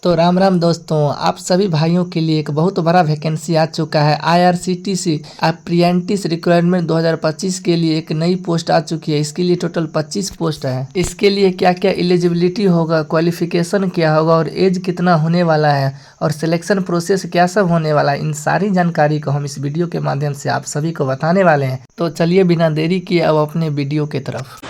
तो राम राम दोस्तों, आप सभी भाइयों के लिए एक बहुत बड़ा वैकेंसी आ चुका है। IRCTC अप्रेंटिस रिक्वायरमेंट 2025 के लिए एक नई पोस्ट आ चुकी है। इसके लिए टोटल 25 पोस्ट है। इसके लिए क्या क्या एलिजिबिलिटी होगा, क्वालिफिकेशन क्या होगा और एज कितना होने वाला है और सिलेक्शन प्रोसेस क्या सब होने वाला है, इन सारी जानकारी को हम इस वीडियो के माध्यम से आप सभी को बताने वाले हैं। तो चलिए बिना देरी किए अब अपने वीडियो की तरफ।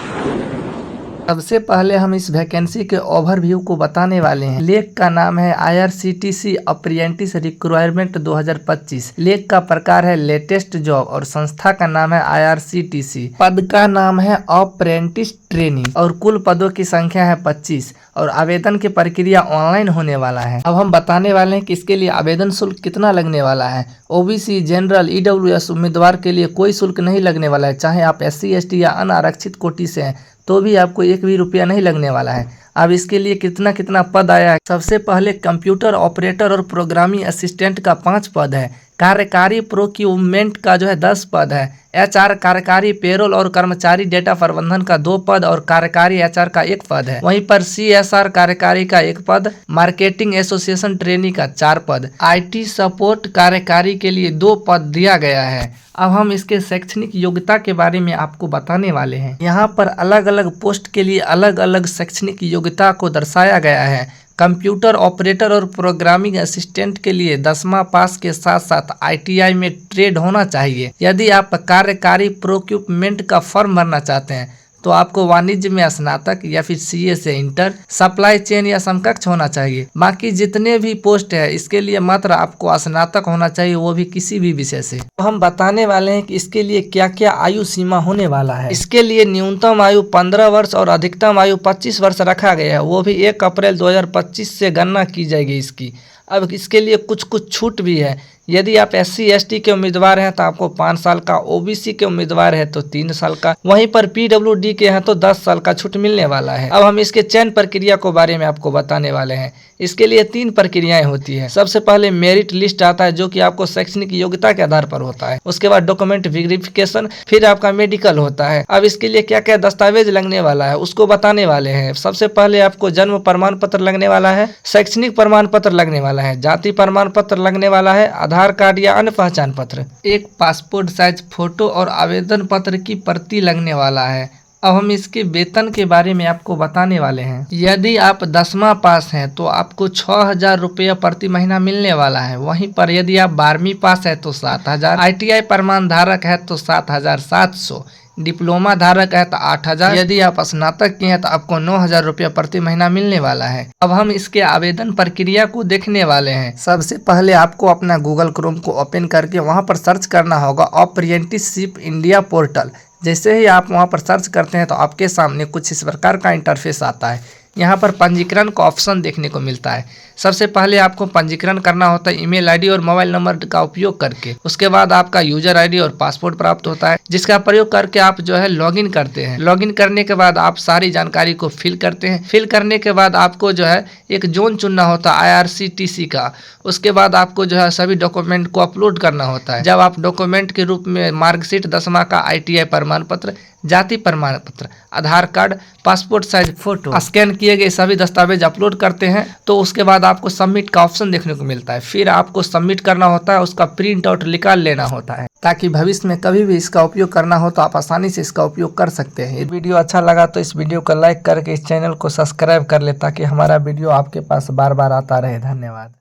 सबसे पहले हम इस वैकेंसी के ओवरव्यू को बताने वाले हैं। लेख का नाम है IRCTC अप्रेंटिस रिक्वायरमेंट 2025। लेख का प्रकार है लेटेस्ट जॉब और संस्था का नाम है IRCTC। पद का नाम है अप्रेंटिस ट्रेनी और कुल पदों की संख्या है 25 और आवेदन की प्रक्रिया ऑनलाइन होने वाला है। अब हम बताने वाले हैं कि इसके लिए आवेदन शुल्क कितना लगने वाला है। OBC, जनरल, EWS उम्मीदवार के लिए कोई शुल्क नहीं लगने वाला है। चाहे आप SC, ST या अनारक्षित कोटि से हैं तो भी आपको एक भी रुपया नहीं लगने वाला है। अब इसके लिए कितना कितना पद आया है। सबसे पहले कंप्यूटर ऑपरेटर और प्रोग्रामिंग असिस्टेंट का 5 पद है। कार्यकारी प्रोक्यूरमेंट का 10 पद है। HR कार्यकारी पेरोल और कर्मचारी डेटा प्रबंधन का 2 पद और कार्यकारी HR का 1 पद है। वहीं पर CSR कार्यकारी का 1 पद, मार्केटिंग एसोसिएशन ट्रेनी का 4 पद, IT सपोर्ट कार्यकारी के लिए 2 पद दिया गया है। अब हम इसके शैक्षणिक योग्यता के बारे में आपको बताने वाले हैं। यहाँ पर अलग अलग पोस्ट के लिए अलग अलग शैक्षणिक योग्यता को दर्शाया गया है। कंप्यूटर ऑपरेटर और प्रोग्रामिंग असिस्टेंट के लिए 10वां पास के साथ साथ ITI में ट्रेड होना चाहिए। यदि आप कार्यकारी प्रोक्यूरमेंट का फॉर्म भरना चाहते हैं तो आपको वाणिज्य में स्नातक या फिर CA से इंटर, सप्लाई चेन या समकक्ष होना चाहिए। बाकी जितने भी पोस्ट है इसके लिए मात्र आपको स्नातक होना चाहिए, वो भी किसी भी विषय से। तो हम बताने वाले हैं कि इसके लिए क्या क्या आयु सीमा होने वाला है। इसके लिए न्यूनतम आयु 15 वर्ष और अधिकतम आयु 25 वर्ष रखा गया है। वो भी 1 अप्रैल 2025 से गणना की जाएगी इसकी। अब इसके लिए कुछ छूट भी है। यदि आप SC, ST के उम्मीदवार हैं तो आपको 5 साल का, OBC के उम्मीदवार हैं तो 3 साल का, वहीं पर PWD के हैं तो 10 साल का छूट मिलने वाला है। अब हम इसके चयन प्रक्रिया के बारे में आपको बताने वाले हैं। इसके लिए 3 प्रक्रियाएं होती है। सबसे पहले मेरिट लिस्ट आता है जो कि आपको शैक्षणिक योग्यता के आधार पर होता है। उसके बाद डॉक्यूमेंट वेरिफिकेशन, फिर आपका मेडिकल होता है। अब इसके लिए क्या क्या दस्तावेज लगने वाला है उसको बताने वाले हैं। सबसे पहले आपको जन्म प्रमाण पत्र लगने वाला है, शैक्षणिक प्रमाण पत्र लगने वाला है, जाति प्रमाण पत्र लगने वाला है, आधार कार्ड या अन्य पहचान पत्र, एक पासपोर्ट साइज फोटो और आवेदन पत्र की प्रति लगने वाला है। अब हम इसके वेतन के बारे में आपको बताने वाले हैं। यदि आप 10वां पास हैं तो आपको 6000 रुपया प्रति महीना मिलने वाला है। वहीं पर यदि आप 12वीं पास है तो 7000, ITI प्रमाण धारक है तो 7700, डिप्लोमा धारक है तो 8000, यदि आप स्नातक की हैं तो आपको 9000 रुपया प्रति महीना मिलने वाला है। अब हम इसके आवेदन प्रक्रिया को देखने वाले हैं। सबसे पहले आपको अपना गूगल क्रोम को ओपन करके वहां पर सर्च करना होगा अप्रेंटिसशिप इंडिया पोर्टल। जैसे ही आप वहां पर सर्च करते हैं तो आपके सामने कुछ इस प्रकार का इंटरफेस आता है। यहाँ पर पंजीकरण का ऑप्शन देखने को मिलता है। सबसे पहले आपको पंजीकरण करना होता है ईमेल ID और मोबाइल नंबर का उपयोग करके। उसके बाद आपका यूजर ID और पासपोर्ट प्राप्त होता है, जिसका प्रयोग करके आप लॉगिन करते हैं। लॉगिन करने के बाद आप सारी जानकारी को फिल करते हैं। फिल करने के बाद आपको एक जोन चुनना होता है IRCTC का। उसके बाद आपको सभी डॉक्यूमेंट को अपलोड करना होता है। जब आप डॉक्यूमेंट के रूप में मार्कशीट 10वां का, ITI प्रमाण पत्र, जाति प्रमाण पत्र, Aadhaar card, passport size photo, scan किए गए सभी दस्तावेज अपलोड करते हैं तो उसके बाद आपको सबमिट का ऑप्शन देखने को मिलता है। फिर आपको सबमिट करना होता है, उसका प्रिंट आउट निकाल लेना होता है ताकि भविष्य में कभी भी इसका उपयोग करना हो तो आप आसानी से इसका उपयोग कर सकते हैं। ये वीडियो अच्छा लगा तो इस वीडियो को लाइक करके इस चैनल को सब्सक्राइब कर ले ताकि हमारा वीडियो आपके पास बार बार आता रहे। धन्यवाद।